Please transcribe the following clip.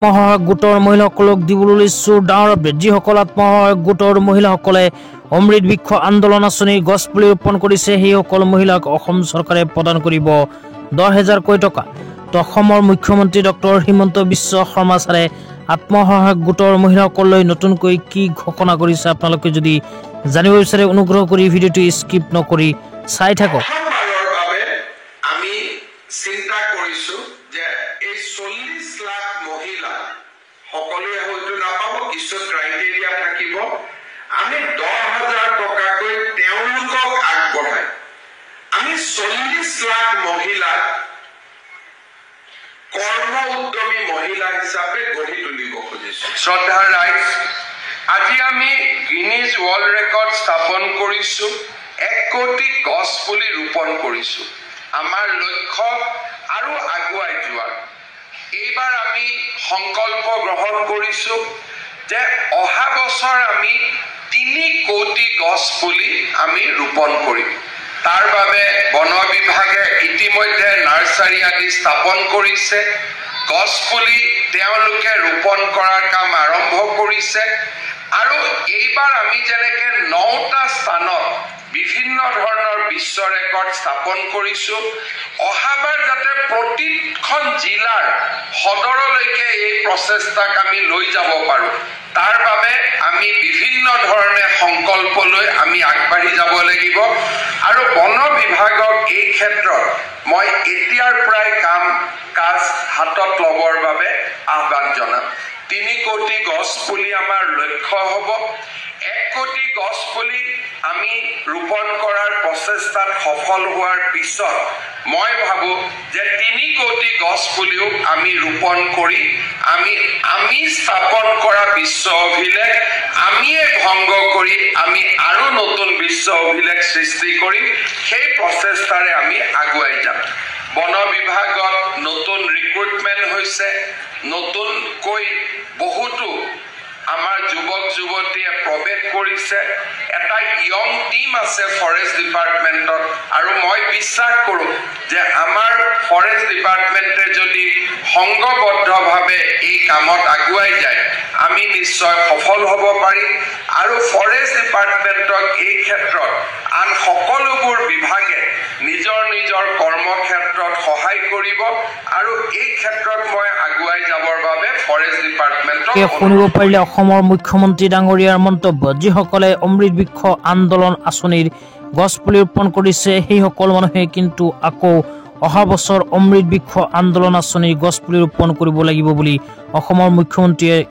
আত্মসহায়ক গোটৰ মহিলাসকলক দিবলৈ লৈছো ডাঙৰ আপডেট। যিসকল আত্মসহায়ক গোটৰ মহিলাসকলে অমৃত বৃক্ষ আন্দোলন আঁচনিৰ গছ পুলি ৰোপণ কৰিছে সেইসকল মহিলাক অসম চৰকাৰে প্ৰদান কৰিব 10,000 টকা। তো অসমৰ মুখ্যমন্ত্ৰী ডক্টৰ হিমন্ত বিশ্ব শৰ্মা ছাৰে আত্মসহায়ক গোটৰ মহিলাসকললৈ নতুনকৈ কি ঘোষণা কৰিছে আপোনালোকে যদি জানিব বিচাৰে অনুগ্ৰহ কৰি ভিডিঅ'টো স্কিপ নকৰি চাই থাকক। আমি চিন্তা কৰিছো যে এই 40 লাখ মহিলা সকলোৱে হয়তো নাপাব, কিছু ক্ৰাইটেৰিয়া থাকিব। আমি 10,000 টকাকৈ তেওঁলোকক আগবঢ়াই আমি 40 লাখ মহিলাক কৰ্ম উদ্যমী মহিলা হিচাপে গঢ়ি তুলিব খুজিছো। শ্ৰদ্ধাৰ ৰাইজ, আজি আমি গিনিজ ৱৰ্ল্ড ৰেকৰ্ড স্থাপন কৰিছো। 1 কোটি গছ পুলি ৰোপণ কৰিছো। আমাৰ লক্ষ্য আৰু আগুৱাই যোৱাৰ এইবাৰ আমি সংকল্প গ্ৰহণ কৰিছো যে অহা বছৰ আমি 3 কোটি গছ পুলি আমি ৰোপণ কৰিম। তাৰ বাবে বন বিভাগে ইতিমধ্যে নাৰ্চাৰী আদি স্থাপন কৰিছে। গছ পুলি তেওঁলোকে ৰোপণ কৰাৰ কাম আৰম্ভ কৰিছে। আৰু এইবাৰ আমি যেনেকৈ 9টা স্থানত বিভিন্ন ধৰণৰ বিশ্ব ৰেকৰ্ড স্থাপন কৰিছো, অহাবাৰ যাতে প্ৰতিখন জিলাৰ সদৰলৈকে এই প্ৰচেষ্টাক আমি লৈ যাব পাৰো, তাৰ বাবে আমি বিভিন্ন ধৰণে সংকল্প লৈ আমি আগবাঢ়ি যাব লাগিব। আৰু বন বিভাগক এই ক্ষেত্ৰত মই এতিয়াৰ পৰাই কাজ হাতত ল'বৰ বাবে আহ্বান জনাম। 3 কোটি গছ পুলি আমাৰ লক্ষ্য হ'ব। 1 কোটি গছ পুলি আমি ৰোপণ কৰাৰ প্ৰচেষ্টাত সফল হোৱাৰ পিছত মই ভাবো যে 3 কোটি গছ পুলিও আমি ৰোপণ কৰি আমি স্থাপন কৰা বিশ্ব অভিলেখ আমিয়ে ভংগ কৰি আমি আৰু নতুন বিশ্ব অভিলেখ সৃষ্টি কৰিম। সেই প্ৰচেষ্টাৰে আমি আগুৱাই যাম। বন বিভাগত নতুন ৰিক্ৰুটমেণ্ট হৈছে, নতুনকৈ বহুতো আমাৰ যুৱক যুৱতীয়ে প্ৰৱেশ কৰিছে। এটা ইয়ং টিম আছে ফৰেষ্ট ডিপাৰ্টমেণ্টত, আৰু মই বিশ্বাস কৰোঁ যে আমাৰ ফৰেষ্ট ডিপাৰ্টমেণ্টে যদি সংঘবদ্ধভাৱে এই কামত আগুৱাই যায় আমি নিশ্চয় সফল হ'ব পাৰিম। আৰু ফৰেষ্ট ডিপাৰ্টমেণ্টক এই ক্ষেত্ৰত আন সকলোবোৰ বিভাগে নিজৰ নিজৰ কৰ্মক্ষেত্ৰত সহায় কৰিব। আৰু এই ক্ষেত্ৰত মই আগুৱাই যাবৰ বাবে ফৰেষ্ট ডিপাৰ্টমেণ্টক শুনিব পাৰিলে অসমৰ মুখ্যমন্ত্ৰী ডাঙৰীয়াৰ মন্তব্য। যিসকলে অমৃত বৃক্ষ আন্দোলন আঁচনিৰ গছ পুলি ৰোপণ কৰিছে সেইসকল মানুহে কিন্তু আকৌ অহা বছৰ অমৃত বৃক্ষ আন্দোলন আঁচনিৰ গছ পুলি ৰোপণ কৰিব লাগিব বুলি অসমৰ মুখ্যমন্ত্ৰীয়ে